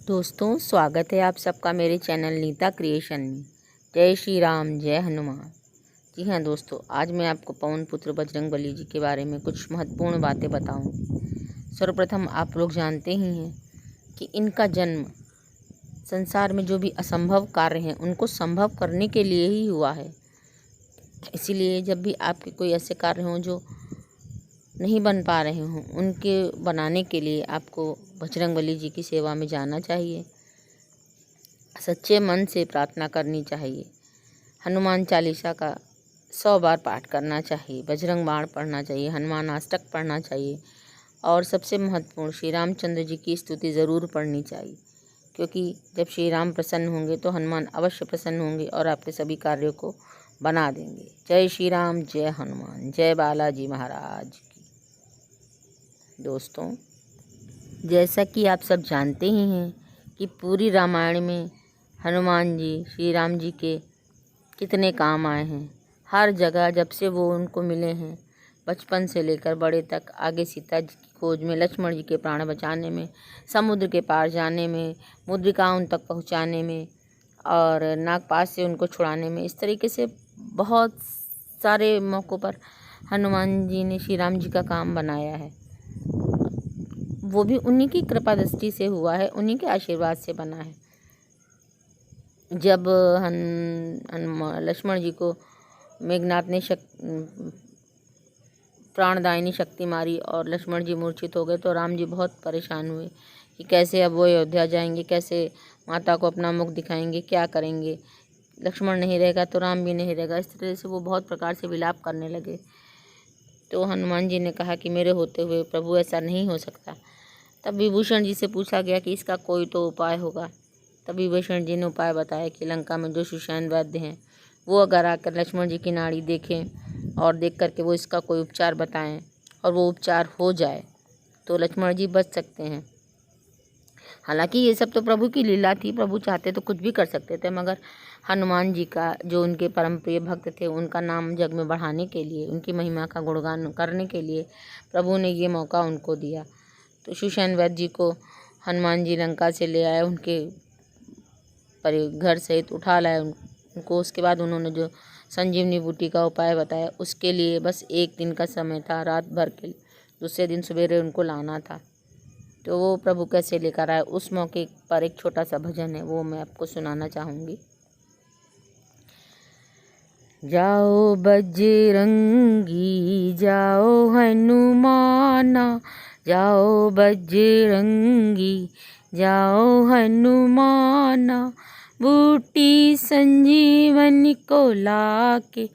दोस्तों, स्वागत है आप सबका मेरे चैनल नीता क्रिएशन में। जय श्री राम, जय हनुमान। जी हाँ दोस्तों, आज मैं आपको पवन पुत्र बजरंगबली जी के बारे में कुछ महत्वपूर्ण बातें बताऊंगी। सर्वप्रथम आप लोग जानते ही हैं कि इनका जन्म संसार में जो भी असंभव कार्य हैं उनको संभव करने के लिए ही हुआ है। इसीलिए जब भी आपके कोई ऐसे कार्य हों जो नहीं बन पा रहे हों, उनके बनाने के लिए आपको बजरंगबली जी की सेवा में जाना चाहिए। सच्चे मन से प्रार्थना करनी चाहिए। हनुमान चालीसा का 100 बार पाठ करना चाहिए। बजरंग बाण पढ़ना चाहिए। हनुमान अष्टक पढ़ना चाहिए। और सबसे महत्वपूर्ण, श्री रामचंद्र जी की स्तुति ज़रूर पढ़नी चाहिए, क्योंकि जब श्री राम प्रसन्न होंगे तो हनुमान अवश्य प्रसन्न होंगे और आपके सभी कार्यों को बना देंगे। जय श्री राम, जय हनुमान, जय बालाजी महाराज की। दोस्तों, जैसा कि आप सब जानते ही हैं कि पूरी रामायण में हनुमान जी श्री राम जी के कितने काम आए हैं। हर जगह जब से वो उनको मिले हैं, बचपन से लेकर बड़े तक, आगे सीता जी की खोज में, लक्ष्मण जी के प्राण बचाने में, समुद्र के पार जाने में, मुद्रिका उन तक पहुंचाने में और नागपाश से उनको छुड़ाने में, इस तरीके से बहुत सारे मौक़ों पर हनुमान जी ने श्री राम जी का काम बनाया है। वो भी उन्हीं की कृपा दृष्टि से हुआ है, उन्हीं के आशीर्वाद से बना है। जब लक्ष्मण जी को मेघनाथ ने प्राणदायिनी शक्ति मारी और लक्ष्मण जी मूर्छित हो गए तो राम जी बहुत परेशान हुए कि कैसे अब वो अयोध्या जाएंगे, कैसे माता को अपना मुख दिखाएंगे, क्या करेंगे। लक्ष्मण नहीं रहेगा तो राम भी नहीं रहेगा। इस तरह से वो बहुत प्रकार से विलाप करने लगे। तो हनुमान जी ने कहा कि मेरे होते हुए प्रभु ऐसा नहीं हो सकता। तब विभूषण जी से पूछा गया कि इसका कोई तो उपाय होगा। तब विभूषण जी ने उपाय बताया कि लंका में जो सुषेण वैद्य हैं वो अगर आकर लक्ष्मण जी की नाड़ी देखें और देख करके वो इसका कोई उपचार बताएं और वो उपचार हो जाए तो लक्ष्मण जी बच सकते हैं। हालांकि ये सब तो प्रभु की लीला थी, प्रभु चाहते तो कुछ भी कर सकते थे, मगर हनुमान जी का जो उनके परम प्रिय भक्त थे, उनका नाम जग में बढ़ाने के लिए, उनकी महिमा का गुणगान करने के लिए प्रभु ने ये मौका उनको दिया। तो सुषेण वैद्य जी को हनुमान जी लंका से ले आए, उनके घर सहित उठा लाए उनको। उसके बाद उन्होंने जो संजीवनी बूटी का उपाय बताया, उसके लिए बस एक दिन का समय था, रात भर के, दूसरे दिन सवेरे उनको लाना था। तो वो प्रभु कैसे लेकर आए, उस मौके पर एक छोटा सा भजन है, वो मैं आपको सुनाना चाहूँगी। जाओ बजरंगी जाओ हनुमाना, जाओ बजरंगी जाओ हनुमाना, बूटी संजीवनी को लाके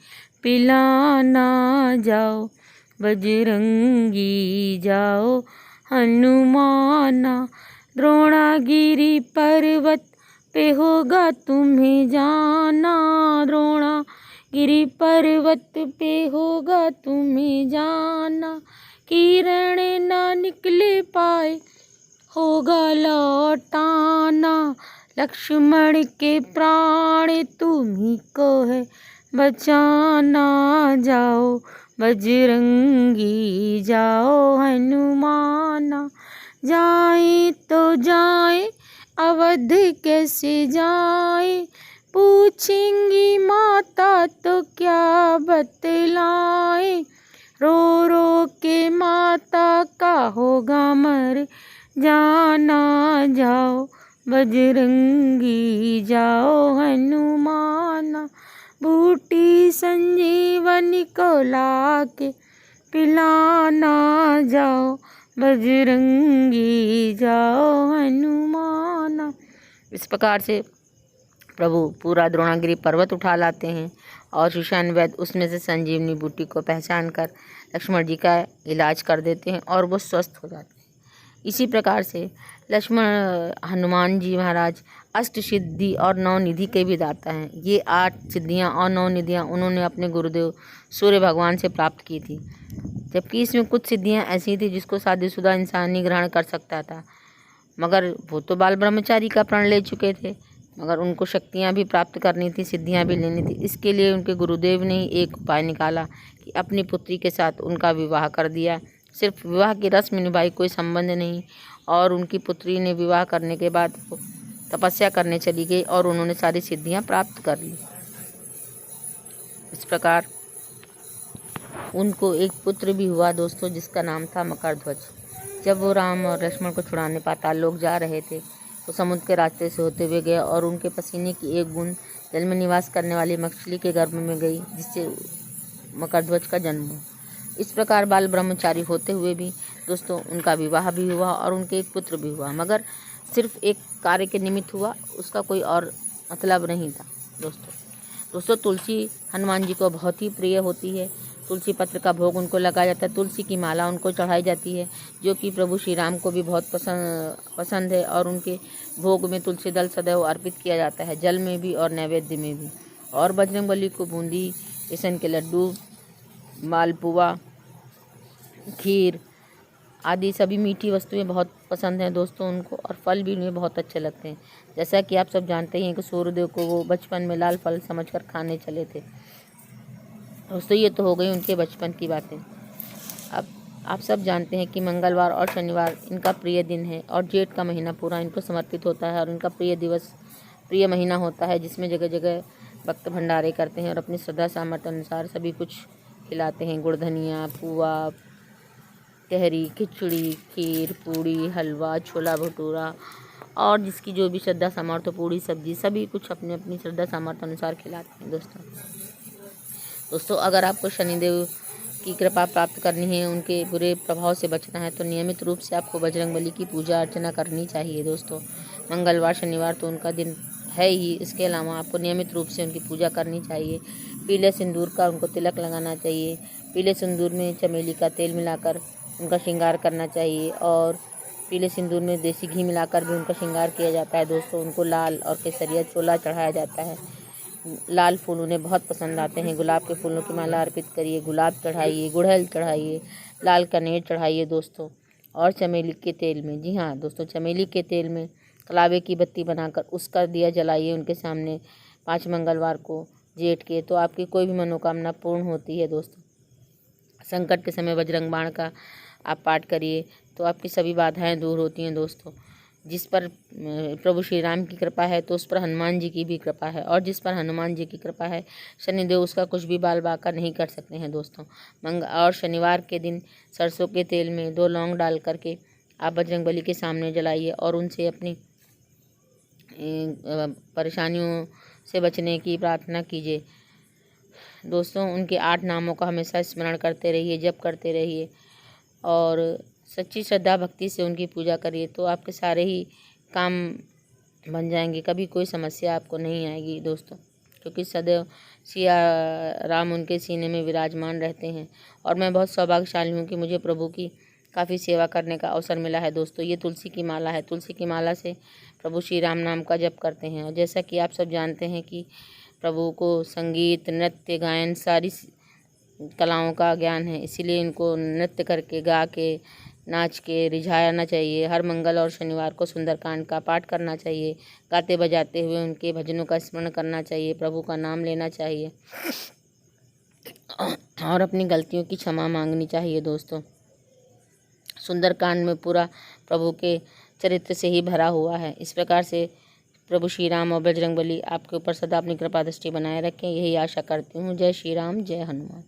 पिलाना। जाओ बजरंगी जाओ हनुमाना, द्रोणागिरी पर्वत पे होगा तुम्हें जाना, द्रोणागिरी पर्वत पे होगा तुम्हें जाना, किरण ना निकले पाए होगा लौटाना, लक्ष्मण के प्राण तुम्ही को है बचाना। जाओ बजरंगी जाओ हनुमाना, जाए तो जाए अवध कैसे जाए, पूछेंगी माता तो क्या बतलाए, रो रो के माता का होगा मर जाना। जाओ बजरंगी जाओ हनुमाना, बूटी संजीवनी को लाके पिलाना। जाओ बजरंगी जाओ हनुमाना। इस प्रकार से प्रभु पूरा द्रोणागिरी पर्वत उठा लाते हैं और सुषेण वैद्य उसमें से संजीवनी बूटी को पहचान कर लक्ष्मण जी का इलाज कर देते हैं और वो स्वस्थ हो जाते हैं। इसी प्रकार से हनुमान जी महाराज अष्ट सिद्धि और 9 निधि के भी दाता हैं। ये 8 सिद्धियां और 9 निधियां उन्होंने अपने गुरुदेव सूर्य भगवान से प्राप्त की थी, जबकि इसमें कुछ सिद्धियां ऐसी थी जिसको शादीशुदा इंसान ही ग्रहण कर सकता था, मगर वो तो बाल ब्रह्मचारी का प्रण ले चुके थे, मगर उनको शक्तियां भी प्राप्त करनी थी, सिद्धियां भी लेनी थी। इसके लिए उनके गुरुदेव ने ही एक उपाय निकाला कि अपनी पुत्री के साथ उनका विवाह कर दिया। सिर्फ विवाह की रस्म निभाई, कोई संबंध नहीं। और उनकी पुत्री ने विवाह करने के बाद तपस्या करने चली गई और उन्होंने सारी सिद्धियां प्राप्त कर ली। इस प्रकार उनको एक पुत्र भी हुआ दोस्तों, जिसका नाम था मकरध्वज। जब वो राम और लक्ष्मण को छुड़ाने पाताल लोक जा रहे थे तो समुद्र के रास्ते से होते हुए गए और उनके पसीने की एक बूंद जल में निवास करने वाली मछली के गर्भ में गई, जिससे मकरध्वज का जन्म हुआ। इस प्रकार बाल ब्रह्मचारी होते हुए भी दोस्तों उनका विवाह भी हुआ और उनके एक पुत्र भी हुआ, मगर सिर्फ एक कार्य के निमित्त हुआ, उसका कोई और मतलब नहीं था। दोस्तों तुलसी हनुमान जी को बहुत ही प्रिय होती है। तुलसी पत्र का भोग उनको लगाया जाता है, तुलसी की माला उनको चढ़ाई जाती है, जो कि प्रभु श्री राम को भी बहुत पसंद है। और उनके भोग में तुलसी दल सदैव अर्पित किया जाता है, जल में भी और नैवेद्य में भी। और बजरंगबली को बूंदी, बेसन के लड्डू, मालपुआ, खीर आदि सभी मीठी वस्तुएं बहुत पसंद हैं दोस्तों उनको, और फल भी उन्हें बहुत अच्छे लगते हैं। जैसा कि आप सब जानते हैं कि सूर्यदेव को वो बचपन में लाल फल समझकर खाने चले थे। दोस्तों ये तो हो गई उनके बचपन की बातें। अब आप सब जानते हैं कि मंगलवार और शनिवार इनका प्रिय दिन है और जेठ का महीना पूरा इनको समर्पित होता है और इनका प्रिय महीना होता है, जिसमें जगह जगह भक्त भंडारे करते हैं और अपनी श्रद्धा सामर्थ्य अनुसार सभी कुछ खिलाते हैं। गुड़ धनिया, पुआ, तहरी, खिचड़ी, खीर, पूड़ी, हलवा, छोला भटूरा और जिसकी जो भी श्रद्धा सामर्थ्य, पूड़ी, सब्जी, सभी कुछ अपनी अपनी श्रद्धा सामर्थ्य अनुसार खिलाते हैं। दोस्तों अगर आपको शनिदेव की कृपा प्राप्त करनी है, उनके बुरे प्रभाव से बचना है, तो नियमित रूप से आपको बजरंगबली की पूजा अर्चना करनी चाहिए। दोस्तों मंगलवार शनिवार तो उनका दिन है ही, इसके अलावा आपको नियमित रूप से उनकी पूजा करनी चाहिए। पीले सिंदूर का उनको तिलक लगाना चाहिए। पीले सिंदूर में चमेली का तेल मिलाकर उनका श्रृंगार करना चाहिए और पीले सिंदूर में देसी घी मिलाकर भी उनका श्रृंगार किया जाता है। दोस्तों उनको लाल और केसरिया चोला चढ़ाया जाता है। लाल फूल उन्हें बहुत पसंद आते हैं। गुलाब के फूलों की माला अर्पित करिए, गुलाब चढ़ाइए, गुड़हल चढ़ाइए, लाल कनेर चढ़ाइए दोस्तों। और चमेली के तेल में, जी हाँ दोस्तों, चमेली के तेल में कलावे की बत्ती बनाकर उसका दिया जलाइए उनके सामने 5 मंगलवार को जेठ के, तो आपकी कोई भी मनोकामना पूर्ण होती है। दोस्तों संकट के समय बजरंग बाण का आप पाठ करिए तो आपकी सभी बाधाएं दूर होती हैं। दोस्तों जिस पर प्रभु श्री राम की कृपा है तो उस पर हनुमान जी की भी कृपा है, और जिस पर हनुमान जी की कृपा है शनिदेव उसका कुछ भी बाल बाका नहीं कर सकते हैं। दोस्तों और शनिवार के दिन सरसों के तेल में 2 लौंग डाल करके आप बजरंगबली के सामने जलाइए और उनसे अपनी परेशानियों से बचने की प्रार्थना कीजिए। दोस्तों उनके 8 नामों का हमेशा स्मरण करते रहिए, जप करते रहिए और सच्ची श्रद्धा भक्ति से उनकी पूजा करिए, तो आपके सारे ही काम बन जाएंगे, कभी कोई समस्या आपको नहीं आएगी दोस्तों, क्योंकि सदैव सिया राम उनके सीने में विराजमान रहते हैं। और मैं बहुत सौभाग्यशाली हूँ कि मुझे प्रभु की काफ़ी सेवा करने का अवसर मिला है। दोस्तों ये तुलसी की माला है, तुलसी की माला से प्रभु श्री राम नाम का जप करते हैं। और जैसा कि आप सब जानते हैं कि प्रभु को संगीत, नृत्य, गायन सारी कलाओं का ज्ञान है, इसीलिए इनको नृत्य करके, गा के, नाच के रिझाना चाहिए। हर मंगल और शनिवार को सुंदरकांड का पाठ करना चाहिए, गाते बजाते हुए उनके भजनों का स्मरण करना चाहिए, प्रभु का नाम लेना चाहिए और अपनी गलतियों की क्षमा मांगनी चाहिए। दोस्तों सुंदरकांड में पूरा प्रभु के चरित्र से ही भरा हुआ है। इस प्रकार से प्रभु श्री राम और बजरंगबली आपके ऊपर सदा अपनी कृपा दृष्टि बनाए रखें, यही आशा करती हूँ। जय श्री राम, जय हनुमान।